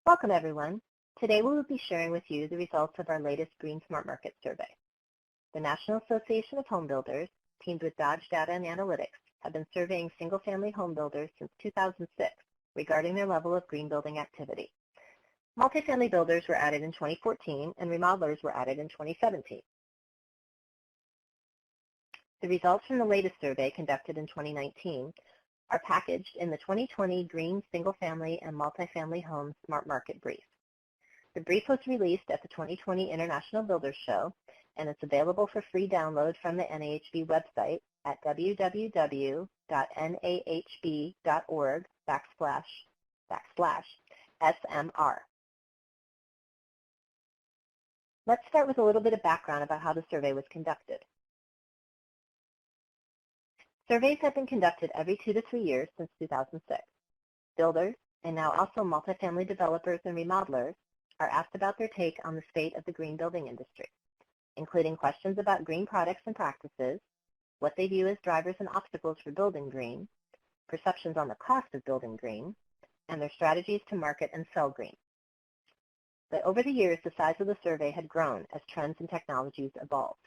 Welcome, everyone. Today we will be sharing with you the results of our latest Green SmartMarket survey. The National Association of Home Builders, teamed with Dodge Data and Analytics, have been surveying single-family home builders since 2006 regarding their level of green building activity. Multifamily builders were added in 2014 and remodelers were added in 2017. The results from the latest survey conducted in 2019 are packaged in the 2020 Green Single-Family and Multifamily Home SmartMarket Brief. The brief was released at the 2020 International Builders Show, and it's available for free download from the NAHB website at www.nahb.org/SMR. Let's start with a little bit of background about how the survey was conducted. Surveys have been conducted every 2 to 3 years since 2006. Builders, and now also multifamily developers and remodelers, are asked about their take on the state of the green building industry, including questions about green products and practices, what they view as drivers and obstacles for building green, perceptions on the cost of building green, and their strategies to market and sell green. But over the years, the size of the survey had grown as trends and technologies evolved.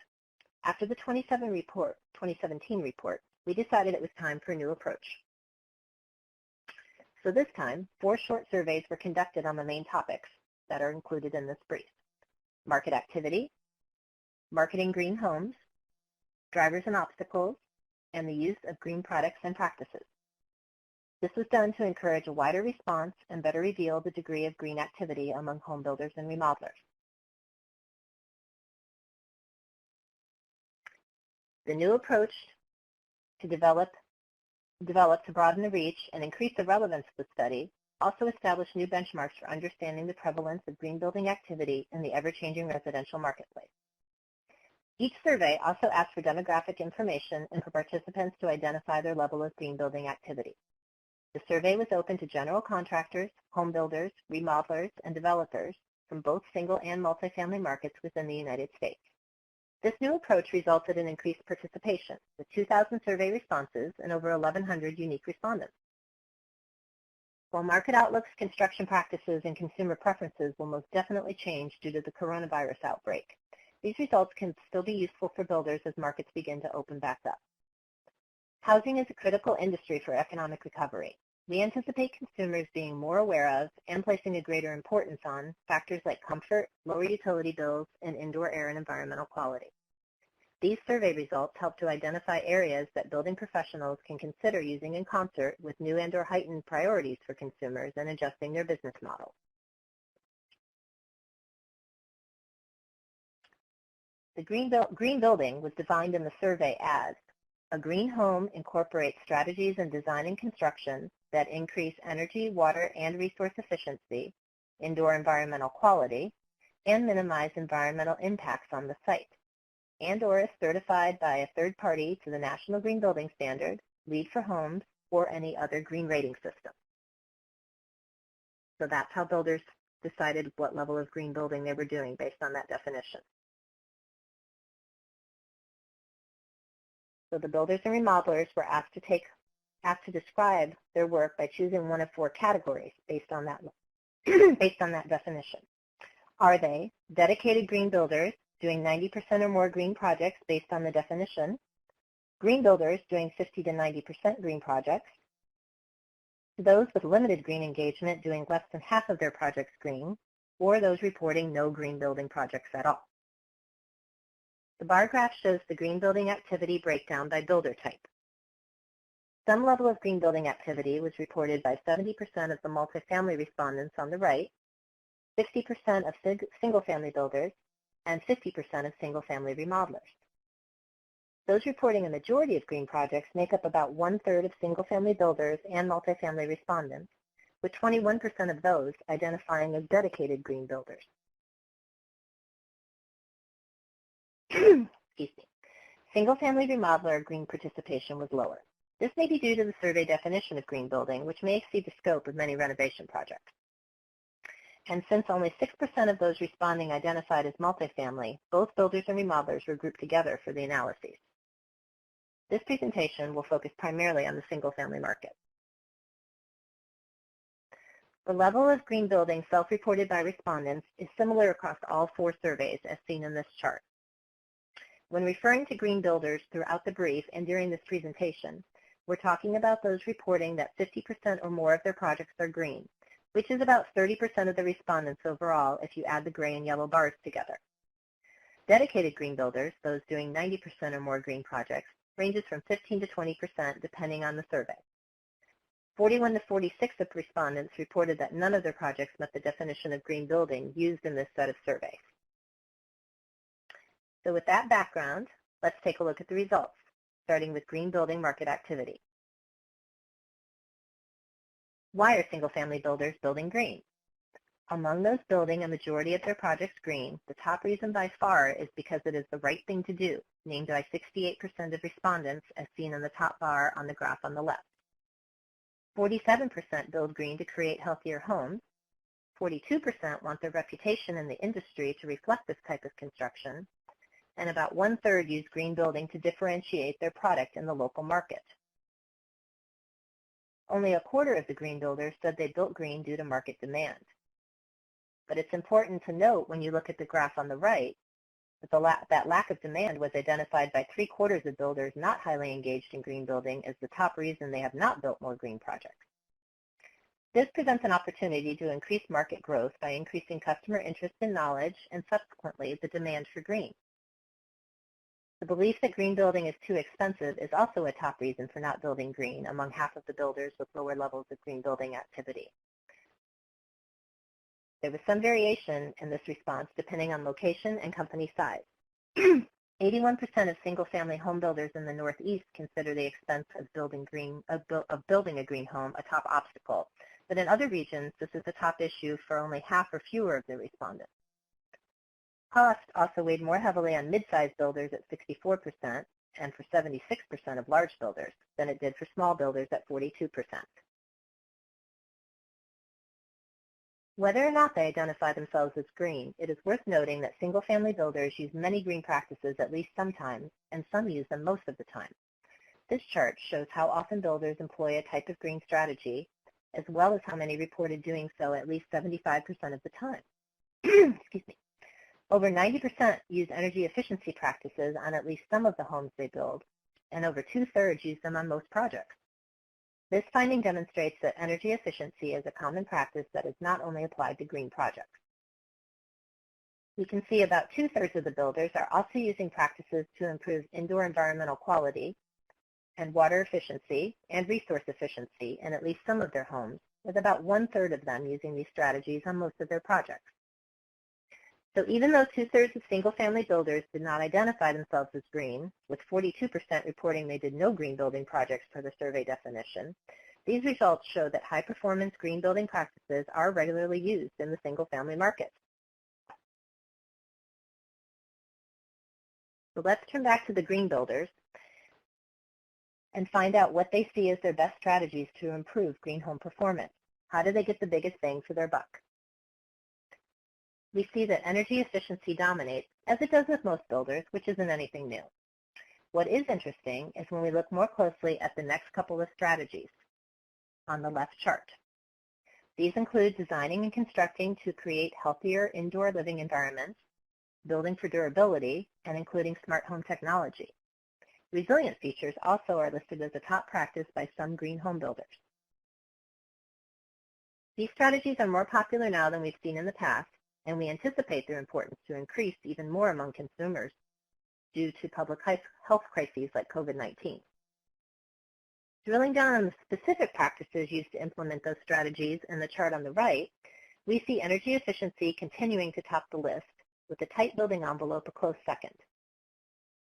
After the 2017 report, we decided it was time for a new approach. So this time, 4 short surveys were conducted on the main topics that are included in this brief: market activity, marketing green homes, drivers and obstacles, and the use of green products and practices. This was done to encourage a wider response and better reveal the degree of green activity among home builders and remodelers. The new approach to develop to broaden the reach and increase the relevance of the study also established new benchmarks for understanding the prevalence of green building activity in the ever-changing residential marketplace. Each survey also asked for demographic information and for participants to identify their level of green building activity. The survey was open to general contractors, home builders, remodelers, and developers from both single and multifamily markets within the United States. This new approach resulted in increased participation, with 2,000 survey responses and over 1,100 unique respondents. While market outlooks, construction practices, and consumer preferences will most definitely change due to the coronavirus outbreak, these results can still be useful for builders as markets begin to open back up. Housing is a critical industry for economic recovery. We anticipate consumers being more aware of and placing a greater importance on factors like comfort, lower utility bills, and indoor air and environmental quality. These survey results help to identify areas that building professionals can consider using in concert with new and/or heightened priorities for consumers and adjusting their business models. The green building was defined in the survey as: a green home incorporates strategies in design and construction that increase energy, water, and resource efficiency, indoor environmental quality, and minimize environmental impacts on the site, and/or is certified by a third party to the National Green Building Standard, LEED for Homes, or any other green rating system. So that's how builders decided what level of green building they were doing based on that definition. So the builders and remodelers were asked to describe their work by choosing one of 4 categories based on that definition. Are they dedicated green builders doing 90% or more green projects based on the definition, green builders doing 50 to 90% green projects, those with limited green engagement doing less than half of their projects green, or those reporting no green building projects at all? The bar graph shows the green building activity breakdown by builder type. Some level of green building activity was reported by 70% of the multifamily respondents on the right, 60% of single-family builders, and 50% of single-family remodelers. Those reporting a majority of green projects make up about 1/3 of single-family builders and multifamily respondents, with 21% of those identifying as dedicated green builders. Excuse me. Single-family remodeler green participation was lower. This may be due to the survey definition of green building, which may exceed the scope of many renovation projects. And since only 6% of those responding identified as multifamily, both builders and remodelers were grouped together for the analyses. This presentation will focus primarily on the single-family market. The level of green building self-reported by respondents is similar across all 4 surveys as seen in this chart. When referring to green builders throughout the brief and during this presentation, we're talking about those reporting that 50% or more of their projects are green, which is about 30% of the respondents overall if you add the gray and yellow bars together. Dedicated green builders, those doing 90% or more green projects, ranges from 15 to 20% depending on the survey. 41 to 46 of respondents reported that none of their projects met the definition of green building used in this set of surveys. So with that background, let's take a look at the results, starting with green building market activity. Why are single-family builders building green? Among those building a majority of their projects green, the top reason by far is because it is the right thing to do, named by 68% of respondents as seen in the top bar on the graph on the left. 47% build green to create healthier homes. 42% want their reputation in the industry to reflect this type of construction. And about 1/3 use green building to differentiate their product in the local market. Only 1/4 of the green builders said they built green due to market demand. But it's important to note when you look at the graph on the right that that lack of demand was identified by 3/4 of builders not highly engaged in green building as the top reason they have not built more green projects. This presents an opportunity to increase market growth by increasing customer interest and knowledge and subsequently the demand for green. The belief that green building is too expensive is also a top reason for not building green among half of the builders with lower levels of green building activity. There was some variation in this response depending on location and company size. 81% of single-family home builders in the Northeast consider the expense of building a green home a top obstacle, but in other regions this is a top issue for only half or fewer of the respondents. Cost also weighed more heavily on mid-sized builders at 64% and for 76% of large builders than it did for small builders at 42%. Whether or not they identify themselves as green, it is worth noting that single-family builders use many green practices at least sometimes, and some use them most of the time. This chart shows how often builders employ a type of green strategy, as well as how many reported doing so at least 75% of the time. Excuse me. Over 90% use energy efficiency practices on at least some of the homes they build, and over 2/3 use them on most projects. This finding demonstrates that energy efficiency is a common practice that is not only applied to green projects. We can see about 2/3 of the builders are also using practices to improve indoor environmental quality and water efficiency and resource efficiency in at least some of their homes, with about 1/3 of them using these strategies on most of their projects. So even though 2/3 of single-family builders did not identify themselves as green, with 42% reporting they did no green building projects per the survey definition, these results show that high-performance green building practices are regularly used in the single-family market. So let's turn back to the green builders and find out what they see as their best strategies to improve green home performance. How do they get the biggest bang for their buck? We see that energy efficiency dominates, as it does with most builders, which isn't anything new. What is interesting is when we look more closely at the next couple of strategies on the left chart. These include designing and constructing to create healthier indoor living environments, building for durability, and including smart home technology. Resilient features also are listed as a top practice by some green home builders. These strategies are more popular now than we've seen in the past, and we anticipate their importance to increase even more among consumers due to public health crises like COVID-19. Drilling down on the specific practices used to implement those strategies in the chart on the right, we see energy efficiency continuing to top the list, with a tight building envelope a close second.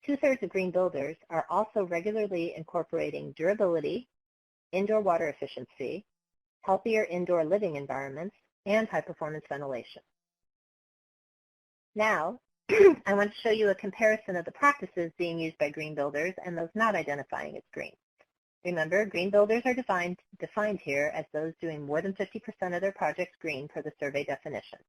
2/3 of green builders are also regularly incorporating durability, indoor water efficiency, healthier indoor living environments, and high-performance ventilation. Now, I want to show you a comparison of the practices being used by green builders and those not identifying as green. Remember, green builders are defined here as those doing more than 50% of their projects green per the survey definition.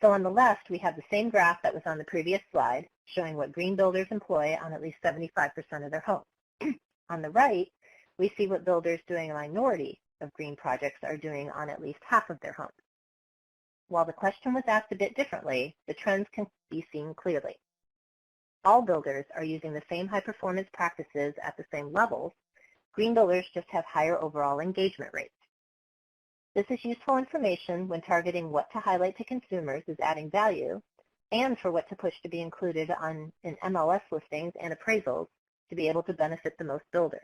So on the left, we have the same graph that was on the previous slide, showing what green builders employ on at least 75% of their homes. On the right, we see what builders doing a minority of green projects are doing on at least half of their homes. While the question was asked a bit differently, the trends can be seen clearly. All builders are using the same high-performance practices at the same levels. Green builders just have higher overall engagement rates. This is useful information when targeting what to highlight to consumers as adding value and for what to push to be included in MLS listings and appraisals to be able to benefit the most builders.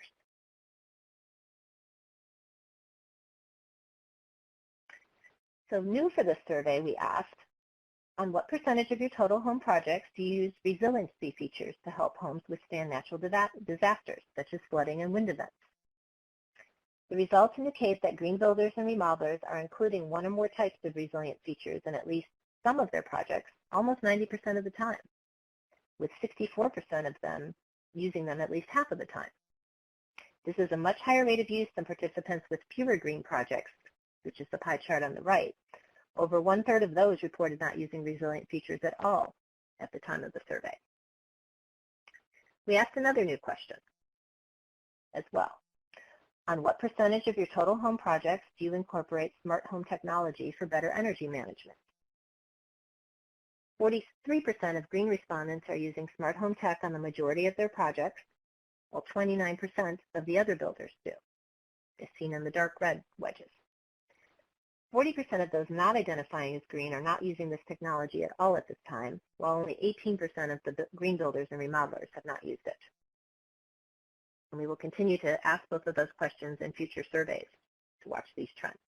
So new for this survey, we asked, on what percentage of your total home projects do you use resiliency features to help homes withstand natural disasters, such as flooding and wind events? The results indicate that green builders and remodelers are including one or more types of resilient features in at least some of their projects, almost 90% of the time, with 64% of them using them at least half of the time. This is a much higher rate of use than participants with fewer green projects, which is the pie chart on the right. Over 1/3 of those reported not using resilient features at all at the time of the survey. We asked another new question as well. On what percentage of your total home projects do you incorporate smart home technology for better energy management? 43% of green respondents are using smart home tech on the majority of their projects, while 29% of the other builders do, as seen in the dark red wedges. 40% of those not identifying as green are not using this technology at all at this time, while only 18% of the green builders and remodelers have not used it. And we will continue to ask both of those questions in future surveys to watch these trends.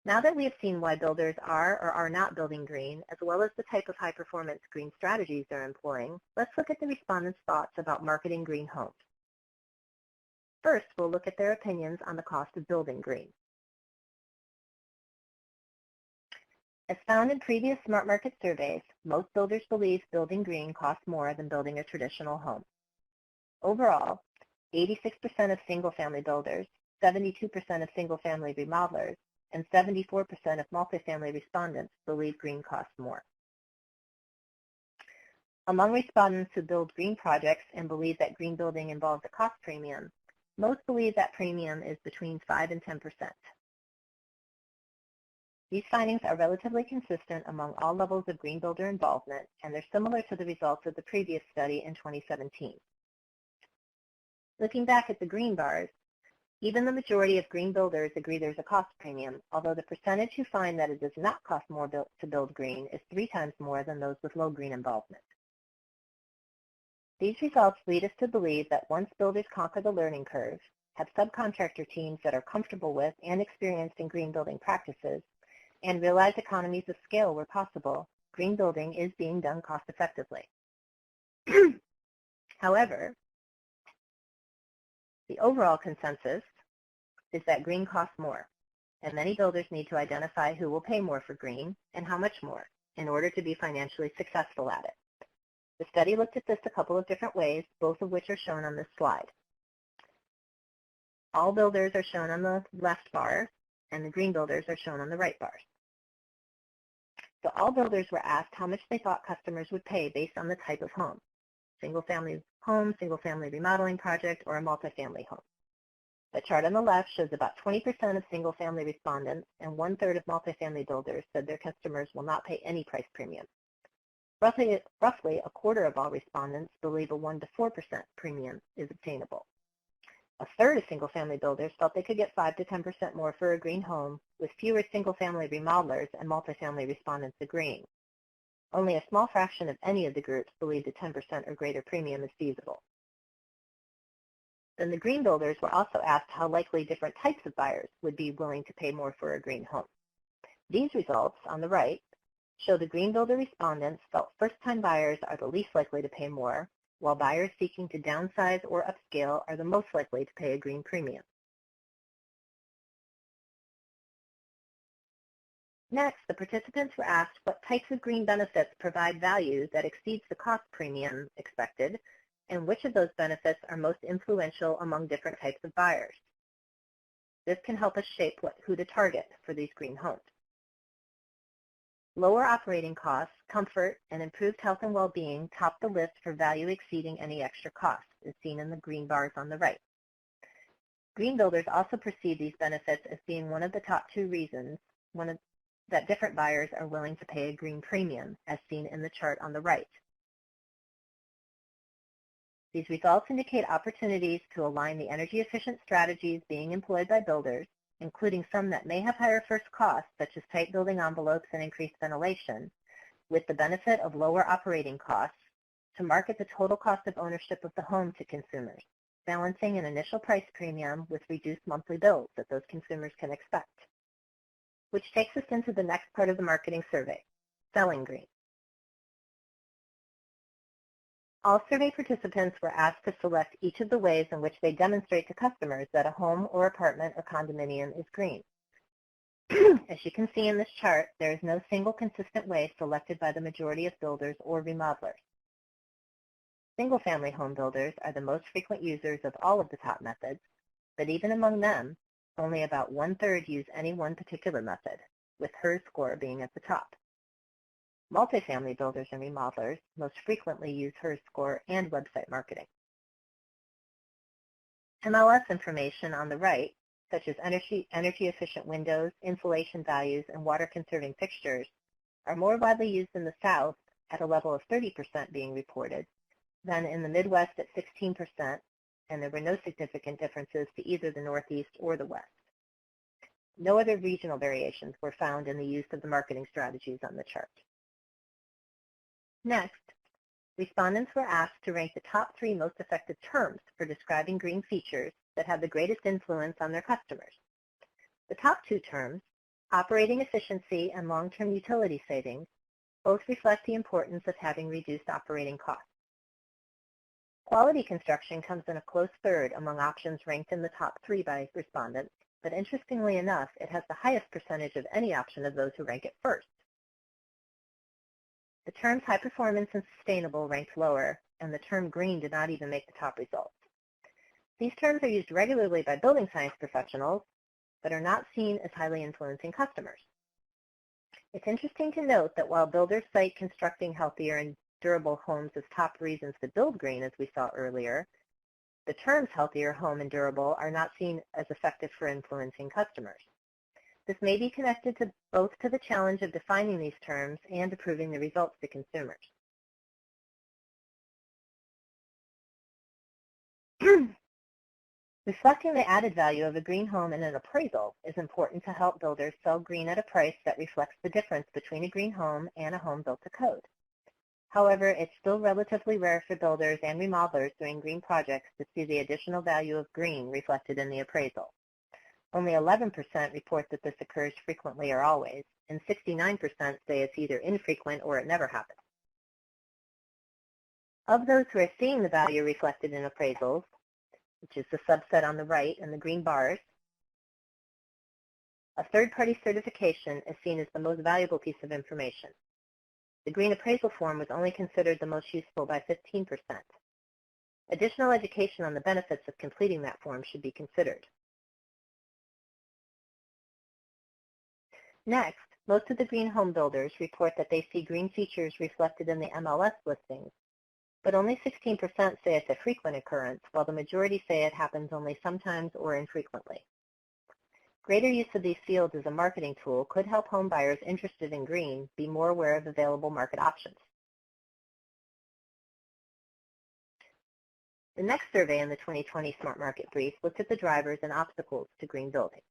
Now that we have seen why builders are or are not building green, as well as the type of high-performance green strategies they're employing, let's look at the respondents' thoughts about marketing green homes. First, we'll look at their opinions on the cost of building green. As found in previous SmartMarket surveys, most builders believe building green costs more than building a traditional home. Overall, 86% of single-family builders, 72% of single-family remodelers, and 74% of multifamily respondents believe green costs more. Among respondents who build green projects and believe that green building involves a cost premium, most believe that premium is between 5 and 10%. These findings are relatively consistent among all levels of green builder involvement, and they're similar to the results of the previous study in 2017. Looking back at the green bars, even the majority of green builders agree there's a cost premium, although the percentage who find that it does not cost more to build green is 3 times more than those with low green involvement. These results lead us to believe that once builders conquer the learning curve, have subcontractor teams that are comfortable with and experienced in green building practices, and realize economies of scale where possible, green building is being done cost effectively. However, the overall consensus is that green costs more, and many builders need to identify who will pay more for green and how much more in order to be financially successful at it. The study looked at this a couple of different ways, both of which are shown on this slide. All builders are shown on the left bars, and the green builders are shown on the right bars. So all builders were asked how much they thought customers would pay based on the type of home: single-family home, single-family remodeling project, or a multifamily home. The chart on the left shows about 20% of single-family respondents and 1/3 of multifamily builders said their customers will not pay any price premium. Roughly a quarter of all respondents believe a 1 to 4% premium is obtainable. A third of single-family builders felt they could get 5 to 10% more for a green home, with fewer single-family remodelers and multifamily respondents agreeing. Only a small fraction of any of the groups believed a 10% or greater premium is feasible. Then the green builders were also asked how likely different types of buyers would be willing to pay more for a green home. These results, on the right, show the green builder respondents felt first-time buyers are the least likely to pay more, while buyers seeking to downsize or upscale are the most likely to pay a green premium. Next, the participants were asked what types of green benefits provide value that exceeds the cost premium expected, and which of those benefits are most influential among different types of buyers. This can help us shape who to target for these green homes. Lower operating costs, comfort, and improved health and well-being top the list for value exceeding any extra cost, as seen in the green bars on the right. Green builders also perceive these benefits as being one of the top 2 reasons that different buyers are willing to pay a green premium, as seen in the chart on the right. These results indicate opportunities to align the energy-efficient strategies being employed by builders, including some that may have higher first costs, such as tight building envelopes and increased ventilation, with the benefit of lower operating costs, to market the total cost of ownership of the home to consumers, balancing an initial price premium with reduced monthly bills that those consumers can expect. Which takes us into the next part of the marketing survey, selling green. All survey participants were asked to select each of the ways in which they demonstrate to customers that a home or apartment or condominium is green. As you can see in this chart, there is no single consistent way selected by the majority of builders or remodelers. Single-family home builders are the most frequent users of all of the top methods, but even among them, only about 1/3 use any one particular method, with HERS score being at the top. Multifamily builders and remodelers most frequently use HERS score and website marketing. MLS information on the right, such as energy-efficient windows, insulation values, and water-conserving fixtures, are more widely used in the South at a level of 30% being reported than in the Midwest at 16%, and there were no significant differences to either the Northeast or the West. No other regional variations were found in the use of the marketing strategies on the chart. Next, respondents were asked to rank the top 3 most effective terms for describing green features that have the greatest influence on their customers. The top 2 terms, operating efficiency and long-term utility savings, both reflect the importance of having reduced operating costs. Quality construction comes in a close third among options ranked in the top 3 by respondents, but interestingly enough, it has the highest percentage of any option of those who rank it first. The terms high performance and sustainable ranked lower, and the term green did not even make the top results. These terms are used regularly by building science professionals, but are not seen as highly influencing customers. It's interesting to note that while builders cite constructing healthier and durable homes as top reasons to build green, as we saw earlier, the terms healthier home and durable are not seen as effective for influencing customers. This may be connected to both to the challenge of defining these terms and approving the results to consumers. Reflecting the added value of a green home in an appraisal is important to help builders sell green at a price that reflects the difference between a green home and a home built to code. However, it's still relatively rare for builders and remodelers doing green projects to see the additional value of green reflected in the appraisal. Only 11% report that this occurs frequently or always, and 69% say it's either infrequent or it never happens. Of those who are seeing the value reflected in appraisals, which is the subset on the right in the green bars, a third-party certification is seen as the most valuable piece of information. The green appraisal form was only considered the most useful by 15%. Additional education on the benefits of completing that form should be considered. Next, most of the green home builders report that they see green features reflected in the MLS listings, but only 16% say it's a frequent occurrence, while the majority say it happens only sometimes or infrequently. Greater use of these fields as a marketing tool could help home buyers interested in green be more aware of available market options. The next survey in the 2020 SmartMarket brief looked at the drivers and obstacles to green building.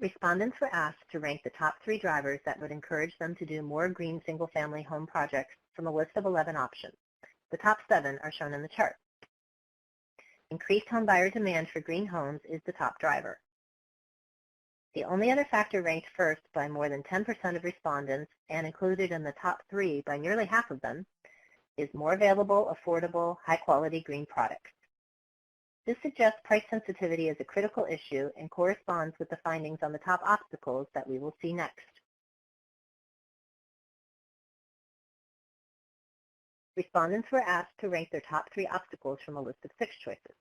Respondents were asked to rank the top 3 drivers that would encourage them to do more green single-family home projects from a list of 11 options. The top 7 are shown in the chart. Increased home buyer demand for green homes is the top driver. The only other factor ranked first by more than 10% of respondents and included in the top 3 by nearly half of them is more available, affordable, high-quality green products. This suggests price sensitivity as a critical issue and corresponds with the findings on the top obstacles that we will see next. Respondents were asked to rank their top 3 obstacles from a list of 6 choices.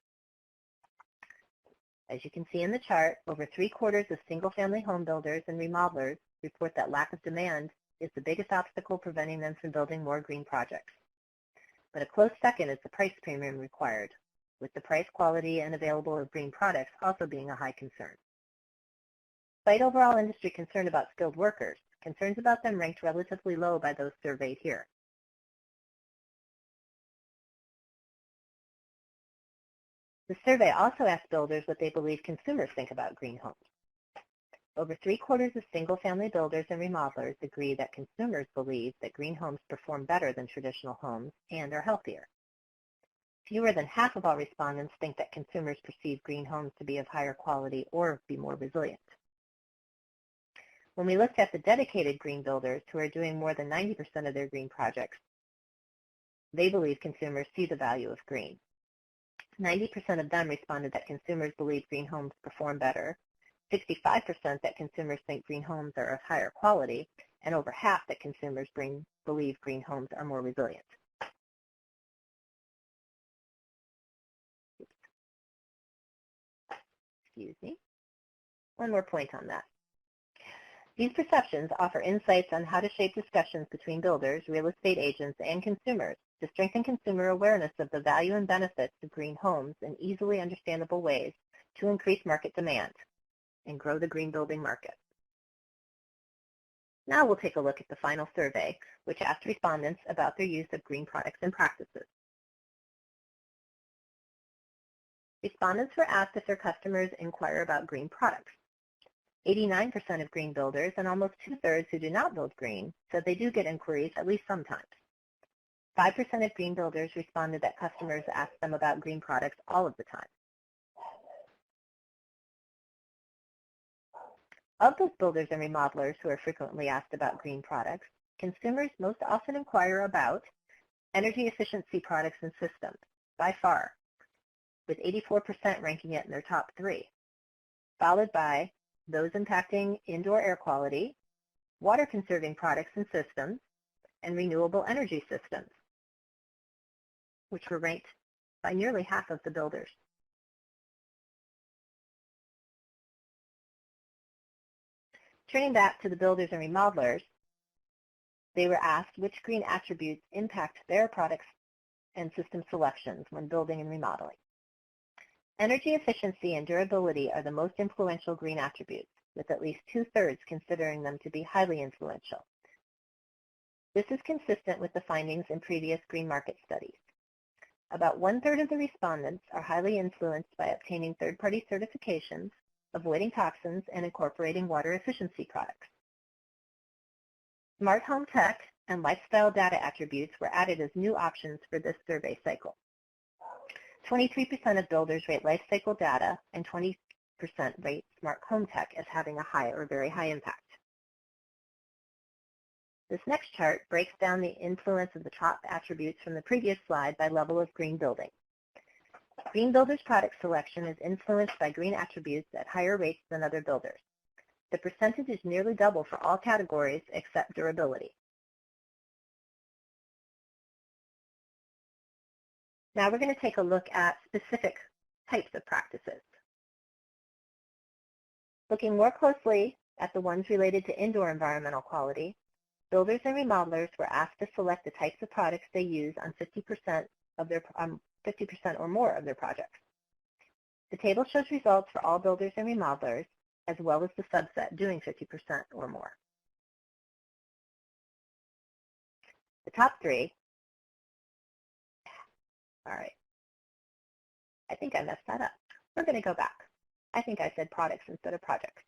As you can see in the chart, over 3/4 of single-family home builders and remodelers report that lack of demand is the biggest obstacle preventing them from building more green projects. but a close second is the price premium required, with the price, quality, and available of green products also being a high concern. Despite overall industry concern about skilled workers, concerns about them ranked relatively low by those surveyed here. The survey also asked builders what they believe consumers think about green homes. Over 3/4 of single-family builders and remodelers agree that consumers believe that green homes perform better than traditional homes and are healthier. Fewer than half of all respondents think that consumers perceive green homes to be of higher quality or be more resilient. When we looked at the dedicated green builders who are doing more than 90% of their green projects, they believe consumers see the value of green. 90% of them responded that consumers believe green homes perform better, 65% that consumers think green homes are of higher quality, and over half that consumers believe green homes are more resilient. Excuse me. One more point on that. These perceptions offer insights on how to shape discussions between builders, real estate agents, and consumers to strengthen consumer awareness of the value and benefits of green homes in easily understandable ways to increase market demand and grow the green building market. Now we'll take a look at the final survey, which asked respondents about their use of green products and practices. Respondents were asked if their customers inquire about green products. 89% of green builders and almost 2/3 who do not build green said they do get inquiries at least sometimes. 5% of green builders responded that customers ask them about green products all of the time. Of those builders and remodelers who are frequently asked about green products, consumers most often inquire about energy efficiency products and systems, by far, with 84% ranking it in their top 3, followed by those impacting indoor air quality, water-conserving products and systems, and renewable energy systems, which were ranked by nearly half of the builders. Turning back to the builders and remodelers, they were asked which green attributes impact their products and system selections when building and remodeling. Energy efficiency and durability are the most influential green attributes, with at least 2/3 considering them to be highly influential. This is consistent with the findings in previous green market studies. About 1/3 of the respondents are highly influenced by obtaining third-party certifications, avoiding toxins, and incorporating water efficiency products. Smart home tech and lifestyle data attributes were added as new options for this survey cycle. 23% of builders rate life cycle data and 20% rate smart home tech as having a high or very high impact. This next chart breaks down the influence of the top attributes from the previous slide by level of green building. Green builders' product selection is influenced by green attributes at higher rates than other builders. The percentage is nearly double for all categories except durability. Now we're going to take a look at specific types of practices. Looking more closely at the ones related to indoor environmental quality, builders and remodelers were asked to select the types of products they use on 50% or more of their projects. The table shows results for all builders and remodelers, as well as the subset doing 50% or more. The top 3. All right. I think I messed that up. We're going to go back. I think I said products instead of projects.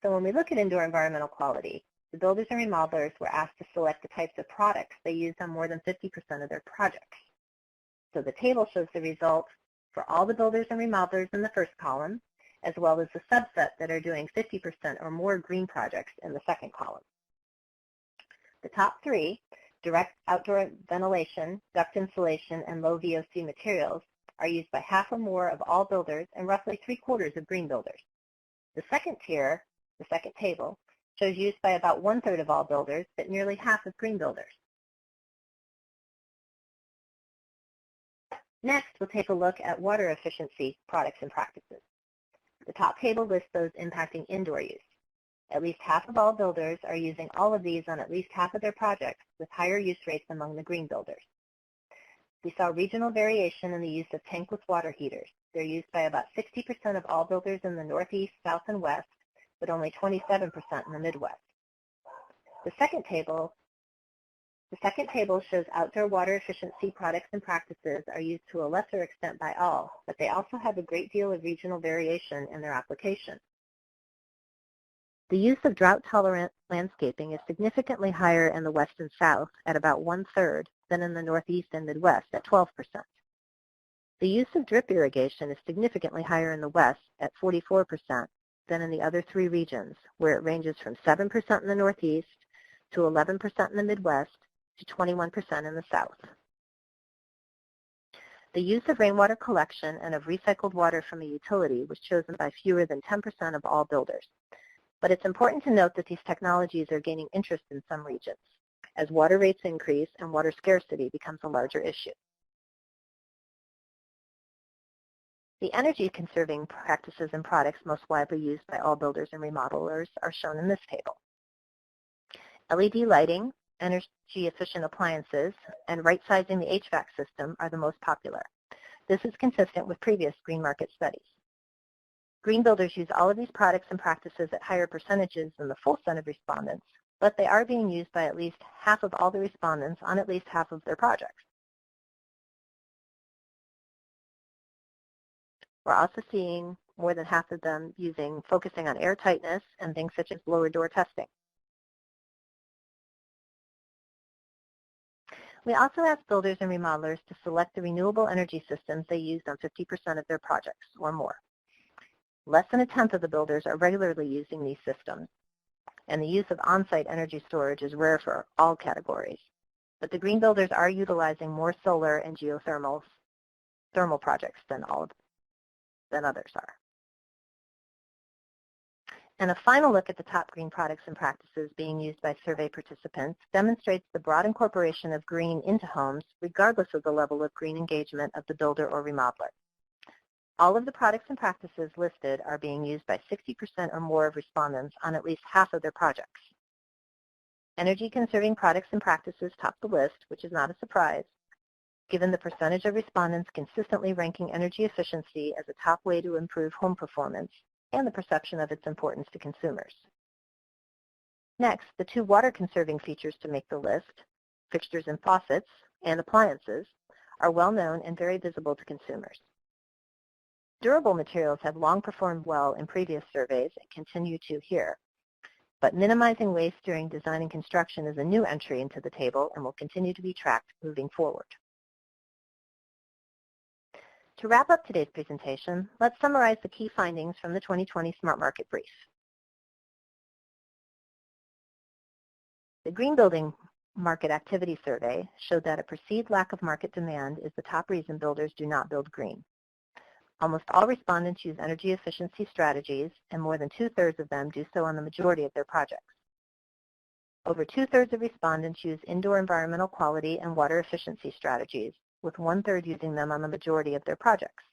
So when we look at indoor environmental quality, the builders and remodelers were asked to select the types of products they used on more than 50% of their projects. So the table shows the results for all the builders and remodelers in the first column, as well as the subset that are doing 50% or more green projects in the second column. The top 3, direct outdoor ventilation, duct insulation, and low VOC materials, are used by half or more of all builders and roughly 3/4 of green builders. The second tier, the second table, shows use by about 1/3 of all builders, but nearly half of green builders. Next, we'll take a look at water efficiency products and practices. The top table lists those impacting indoor use. At least half of all builders are using all of these on at least half of their projects, with higher use rates among the green builders. We saw regional variation in the use of tankless water heaters. They're used by about 60% of all builders in the Northeast, South, and West, but only 27% in the Midwest. The second table shows outdoor water efficiency products and practices are used to a lesser extent by all, but they also have a great deal of regional variation in their application. The use of drought-tolerant landscaping is significantly higher in the West and South at about 1/3 than in the Northeast and Midwest at 12%. The use of drip irrigation is significantly higher in the West at 44% than in the other three regions, where it ranges from 7% in the Northeast to 11% in the Midwest to 21% in the South. The use of rainwater collection and of recycled water from a utility was chosen by fewer than 10% of all builders. But it's important to note that these technologies are gaining interest in some regions as water rates increase and water scarcity becomes a larger issue. The energy-conserving practices and products most widely used by all builders and remodelers are shown in this table. LED lighting, energy-efficient appliances, and right-sizing the HVAC system are the most popular. This is consistent with previous green market studies. Green builders use all of these products and practices at higher percentages than the full set of respondents, but they are being used by at least half of all the respondents on at least half of their projects. We're also seeing more than half of them focusing on air tightness and things such as blower door testing. We also asked builders and remodelers to select the renewable energy systems they used on 50% of their projects or more. Less than 1/10 of the builders are regularly using these systems, and the use of on-site energy storage is rare for all categories. But the green builders are utilizing more solar and geothermal projects than others are. And a final look at the top green products and practices being used by survey participants demonstrates the broad incorporation of green into homes, regardless of the level of green engagement of the builder or remodeler. All of the products and practices listed are being used by 60% or more of respondents on at least half of their projects. Energy-conserving products and practices top the list, which is not a surprise, given the percentage of respondents consistently ranking energy efficiency as a top way to improve home performance and the perception of its importance to consumers. Next, the two water-conserving features to make the list, fixtures and faucets, and appliances, are well known and very visible to consumers. Durable materials have long performed well in previous surveys and continue to here. But minimizing waste during design and construction is a new entry into the table and will continue to be tracked moving forward. To wrap up today's presentation, let's summarize the key findings from the 2020 SmartMarket brief. The Green Building Market Activity Survey showed that a perceived lack of market demand is the top reason builders do not build green. Almost all respondents use energy efficiency strategies, and more than 2/3 of them do so on the majority of their projects. Over 2/3 of respondents use indoor environmental quality and water efficiency strategies, with 1/3 using them on the majority of their projects.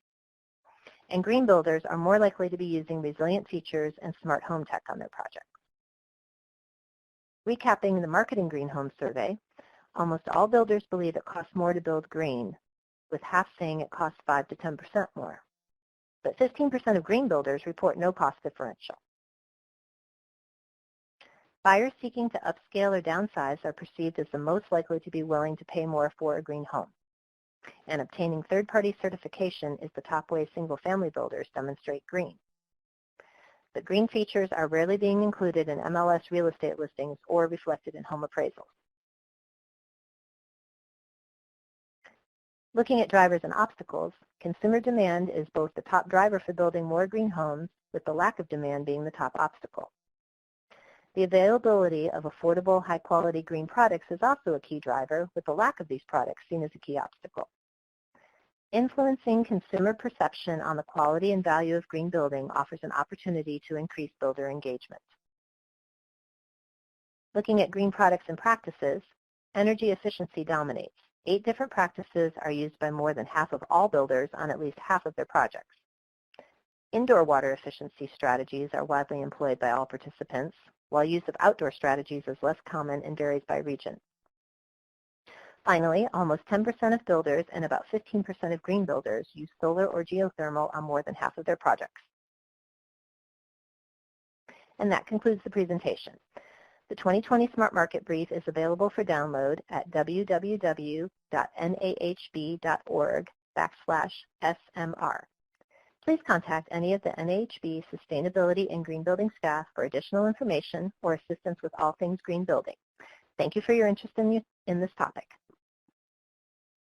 And green builders are more likely to be using resilient features and smart home tech on their projects. Recapping the Marketing Green Home Survey, almost all builders believe it costs more to build green, with half saying it costs 5 to 10% more. But 15% of green builders report no cost differential. Buyers seeking to upscale or downsize are perceived as the most likely to be willing to pay more for a green home. And obtaining third-party certification is the top way single-family builders demonstrate green. The green features are rarely being included in MLS real estate listings or reflected in home appraisals. Looking at drivers and obstacles, consumer demand is both the top driver for building more green homes, with the lack of demand being the top obstacle. The availability of affordable, high-quality green products is also a key driver, with the lack of these products seen as a key obstacle. Influencing consumer perception on the quality and value of green building offers an opportunity to increase builder engagement. Looking at green products and practices, energy efficiency dominates. 8 different practices are used by more than half of all builders on at least half of their projects. Indoor water efficiency strategies are widely employed by all participants, while use of outdoor strategies is less common and varies by region. Finally, almost 10% of builders and about 15% of green builders use solar or geothermal on more than half of their projects. And that concludes the presentation. The 2020 SmartMarket Brief is available for download at www.nhb.org/SMR. Please contact any of the NAHB Sustainability and Green Building staff for additional information or assistance with all things green building. Thank you for your interest in this topic.